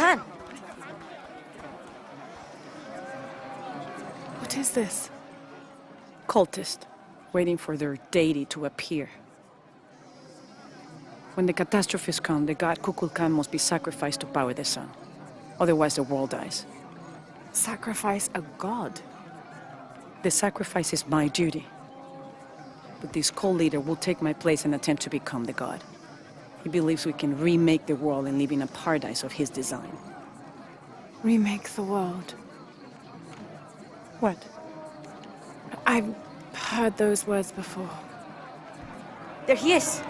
Khan! What is this? Cultist, waiting for their deity to appear. When the catastrophes come, the god Kukulkan must be sacrificed to power the sun. Otherwise the world dies. Sacrifice a god? The sacrifice is my duty. But this cult leader will take my place and attempt to become the god. He believes we can remake the world and live in a paradise of his design. Remake the world. What? I've heard those words before. There he is!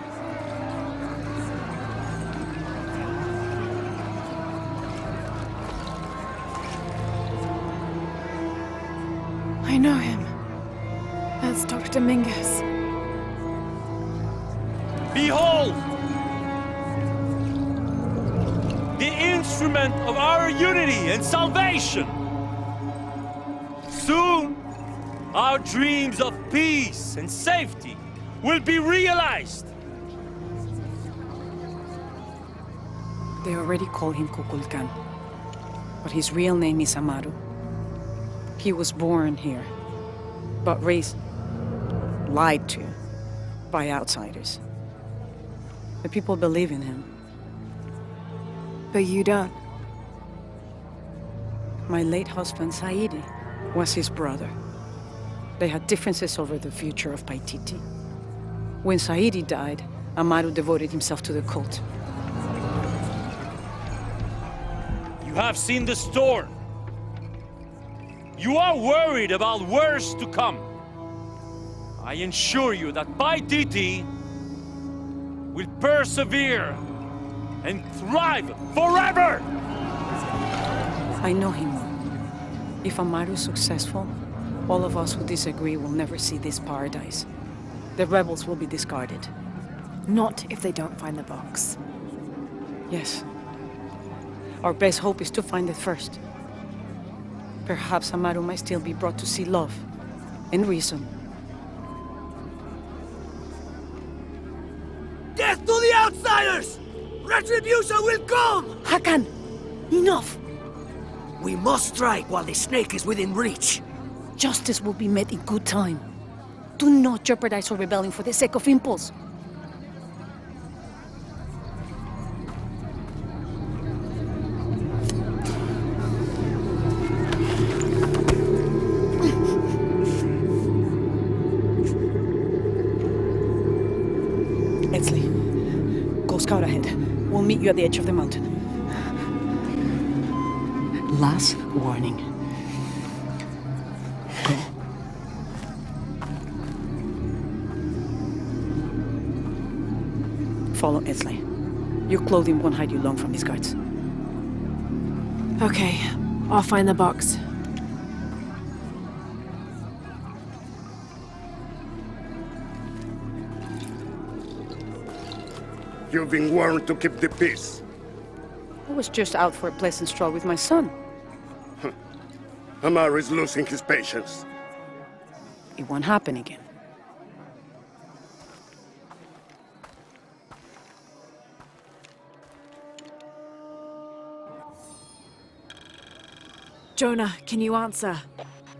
I know him. That's Dr. Dominguez. Behold! The instrument of our unity and salvation! Soon, our dreams of peace and safety will be realized! They already call him Kukulkan, but his real name is Amaru. He was born here, but raised, lied to, by outsiders. The people believe in him. But you don't. My late husband, Saidi, was his brother. They had differences over the future of Paititi. When Saidi died, Amaru devoted himself to the cult. You have seen the storm. You are worried about worse to come. I assure you that Paititi will persevere and thrive forever! I know him well. If Amaru is successful, all of us who disagree will never see this paradise. The rebels will be discarded. Not if they don't find the box. Yes. Our best hope is to find it first. Perhaps Amaru might still be brought to see love and reason. Death to the outsiders! Retribution will come! Hakan! Enough! We must strike while the snake is within reach. Justice will be met in good time. Do not jeopardize our rebellion for the sake of impulse. Etzli, go scout ahead. We'll meet you at the edge of the mountain. Last warning. Go. Follow Etzli. Your clothing won't hide you long from his guards. Okay, I'll find the box. You've been warned to keep the peace. I was just out for a pleasant stroll with my son. Amaru is losing his patience. It won't happen again. Jonah, can you answer?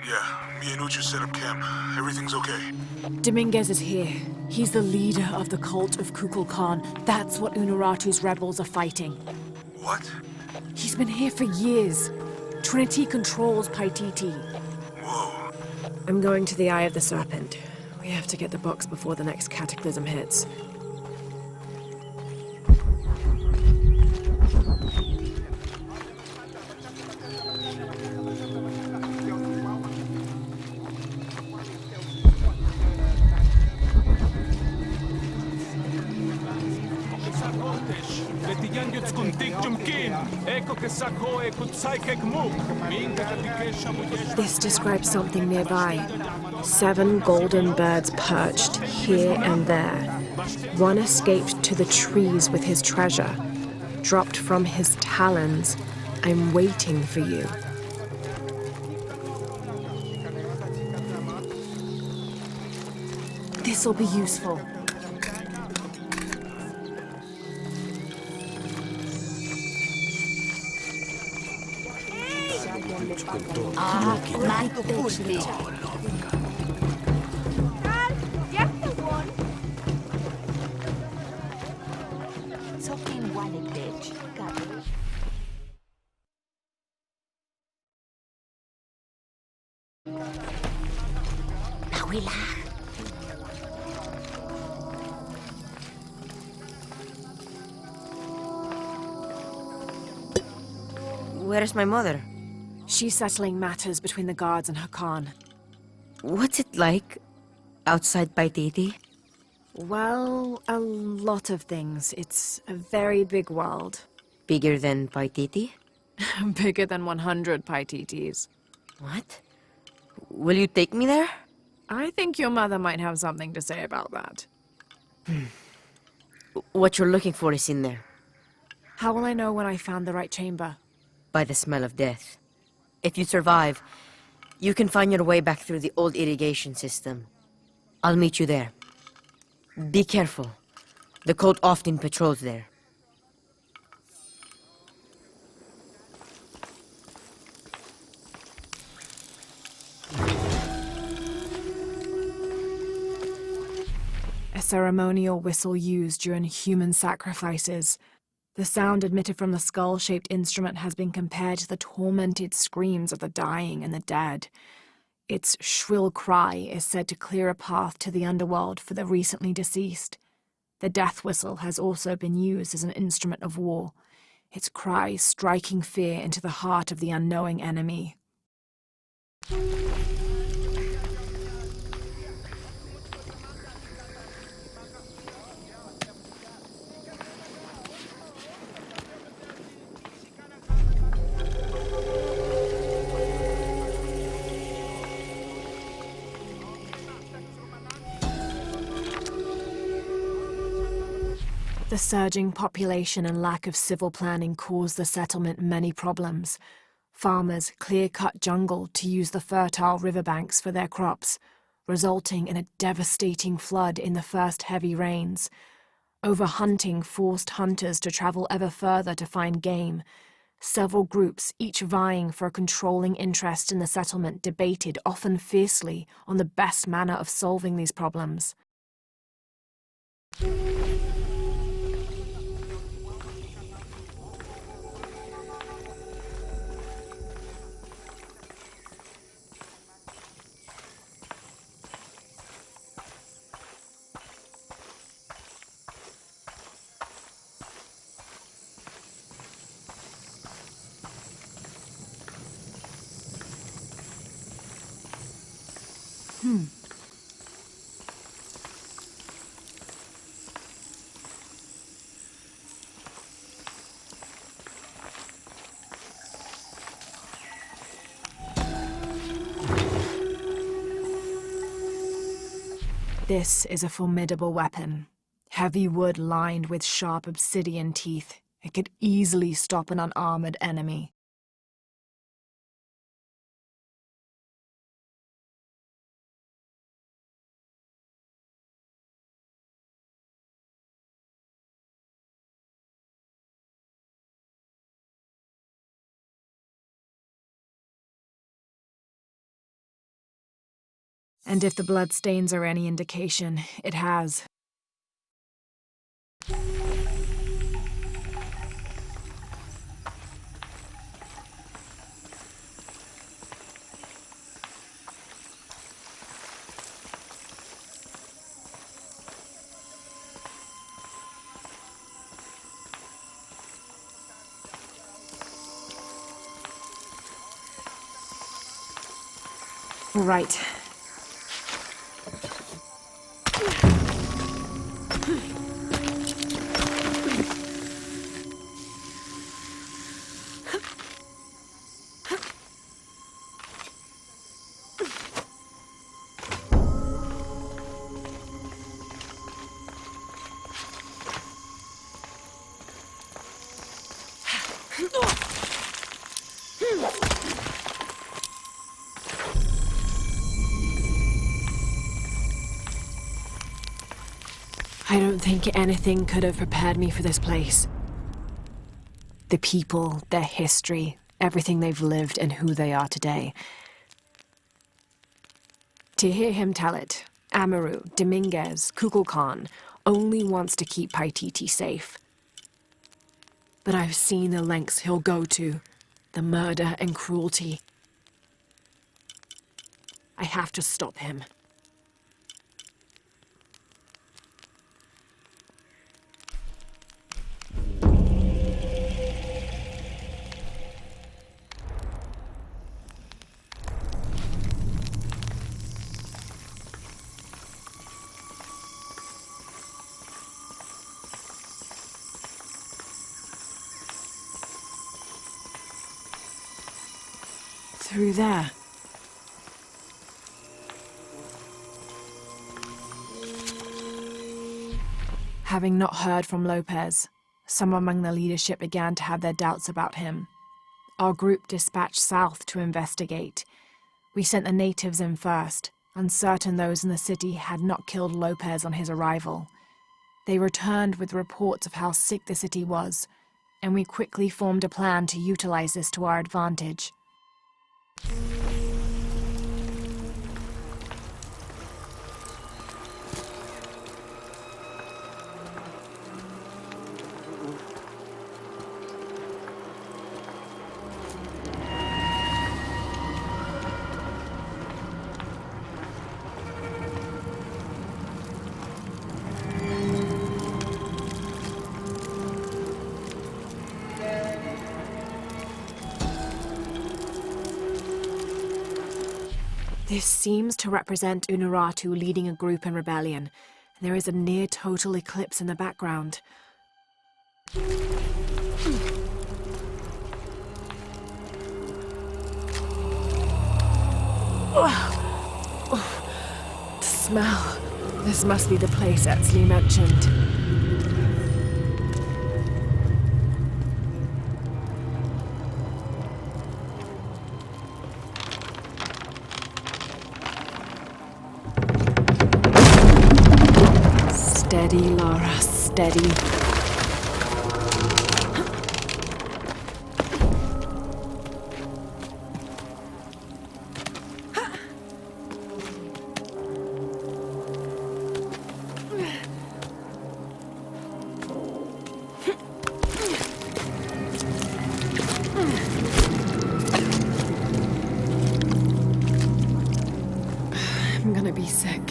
Yeah, me and Uchu set up camp. Everything's okay. Dominguez is here. He's the leader of the cult of Kukulkan. That's what Unuratu's rebels are fighting. What? He's been here for years. Trinity controls Paititi. Whoa. I'm going to the Eye of the Serpent. We have to get the box before the next cataclysm hits. This describes something nearby. 7 golden birds perched here and there. One escaped to the trees with his treasure. Dropped from his talons. I'm waiting for you. This'll be useful. Where's my mother? She's settling matters between the guards and Hakan. What's it like outside Paititi? Well, a lot of things. It's a very big world. Bigger than Paititi? Bigger than 100 Paititis. What? Will you take me there? I think your mother might have something to say about that. What you're looking for is in there. How will I know when I found the right chamber? By the smell of death. If you survive, you can find your way back through the old irrigation system. I'll meet you there. Be careful. The cult often patrols there. A ceremonial whistle used during human sacrifices. The sound emitted from the skull-shaped instrument has been compared to the tormented screams of the dying and the dead. Its shrill cry is said to clear a path to the underworld for the recently deceased. The death whistle has also been used as an instrument of war, its cry striking fear into the heart of the unknowing enemy. The surging population and lack of civil planning caused the settlement many problems. Farmers clear-cut jungle to use the fertile riverbanks for their crops, resulting in a devastating flood in the first heavy rains. Overhunting forced hunters to travel ever further to find game. Several groups, each vying for a controlling interest in the settlement, debated often fiercely on the best manner of solving these problems. This is a formidable weapon. Heavy wood lined with sharp obsidian teeth. It could easily stop an unarmored enemy. And if the bloodstains are any indication, it has. Right. I don't think anything could have prepared me for this place. The people, their history, everything they've lived and who they are today. To hear him tell it, Amaru, Dominguez, Kukulkan only wants to keep Paititi safe. But I've seen the lengths he'll go to, the murder and cruelty. I have to stop him. Through there. Having not heard from Lopez, some among the leadership began to have their doubts about him. Our group dispatched south to investigate. We sent the natives in first, uncertain those in the city had not killed Lopez on his arrival. They returned with reports of how sick the city was, and we quickly formed a plan to utilize this to our advantage. This seems to represent Unuratu leading a group in rebellion. There is a near-total eclipse in the background. The smell. This must be the place Etzli mentioned. Steady, Lara, steady. I'm gonna be sick.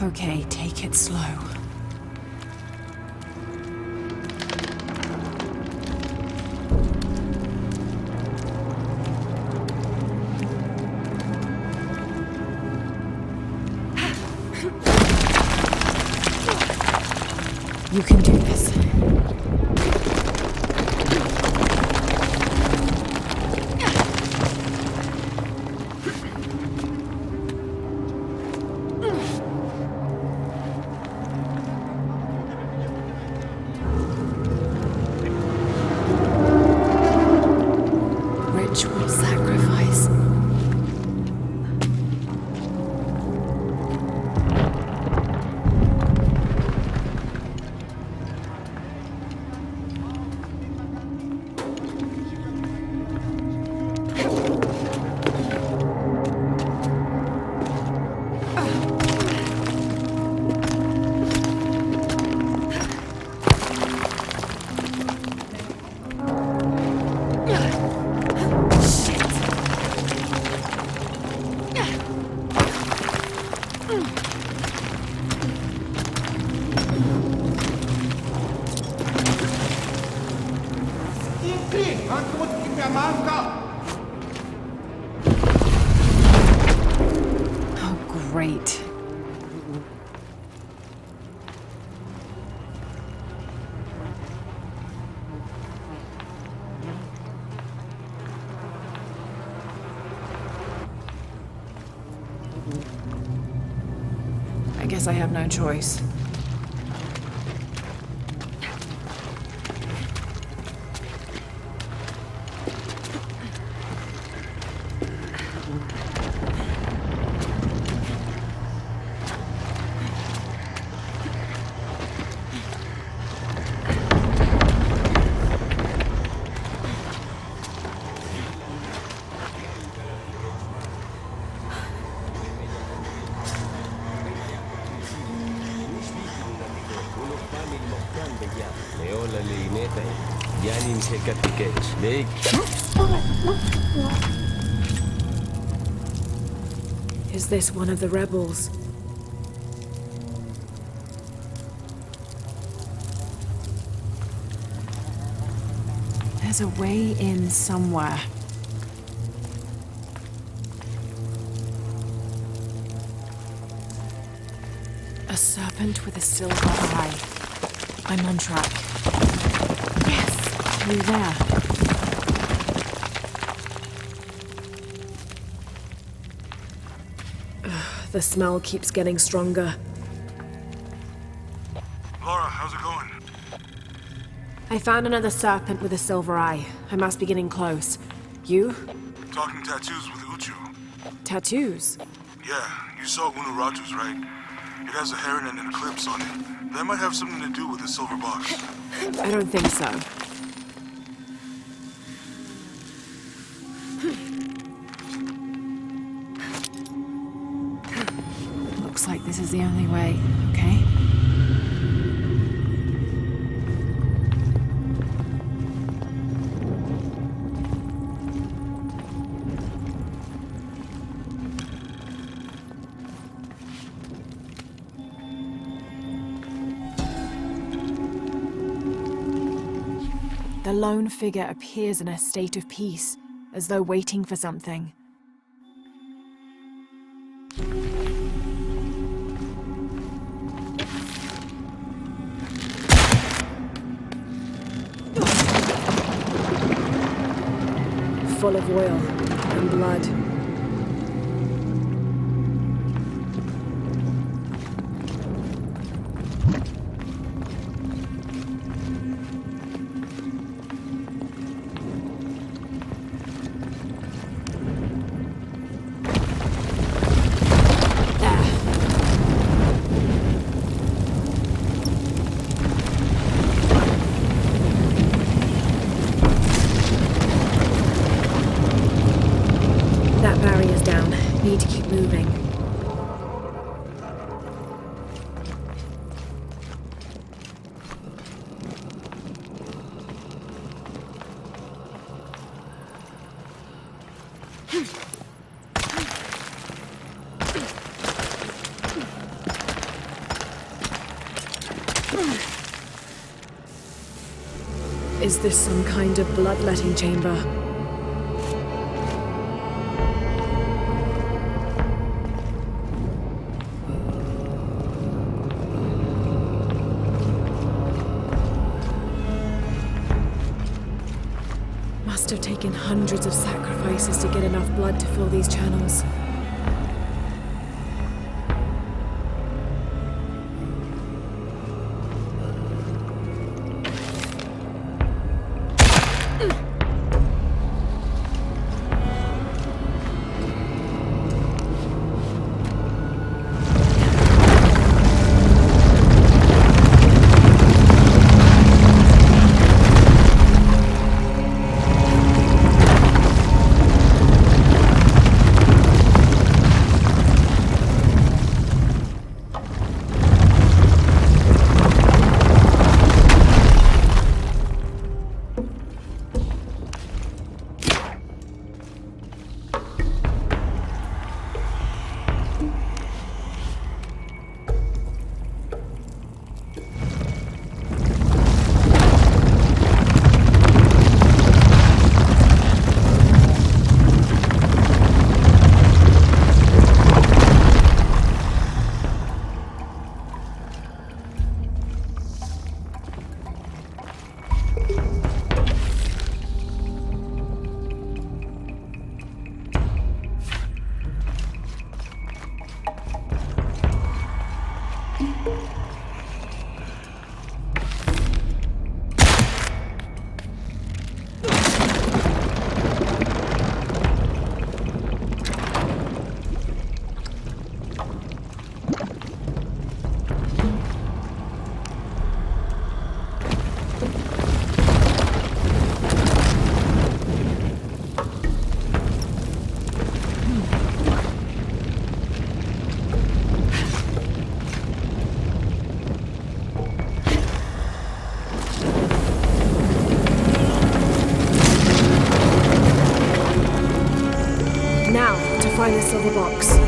Okay, take it slow. You can do this. Oh, great. I guess I have no choice. Is this one of the rebels? There's a way in somewhere. A serpent with a silver eye. I'm on track. Yes, through there. The smell keeps getting stronger. Laura, how's it going? I found another serpent with a silver eye. I must be getting close. You? Talking tattoos with Uchu. Tattoos? Yeah, you saw Unuratu's, right? It has a heron and an eclipse on it. That might have something to do with the silver box. I don't think so. Looks like this is the only way, okay? The lone figure appears in a state of peace, as though waiting for something. Full of oil and blood. That barrier's down. Need to keep moving. Is this some kind of bloodletting chamber? Must have taken hundreds of sacrifices to get enough blood to fill these channels. find the silver box.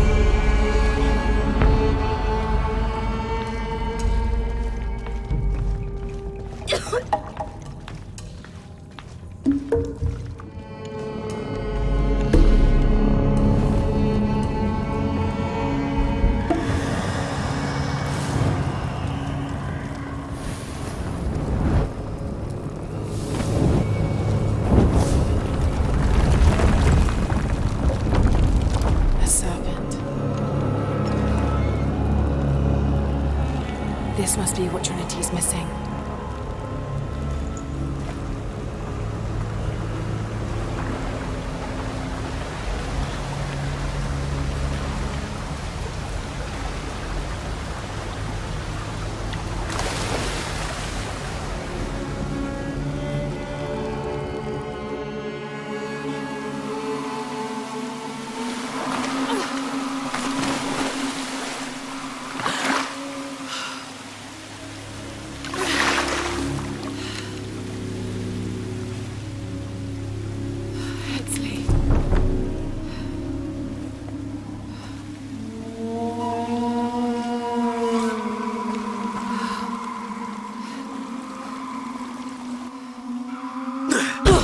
A serpent. This must be what Trinity's missing.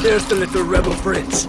There's the little rebel prince.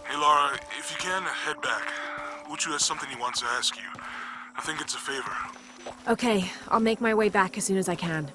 Hey, Lara, if you can, head back. Uchu has something he wants to ask you. I think it's a favor. Okay, I'll make my way back as soon as I can.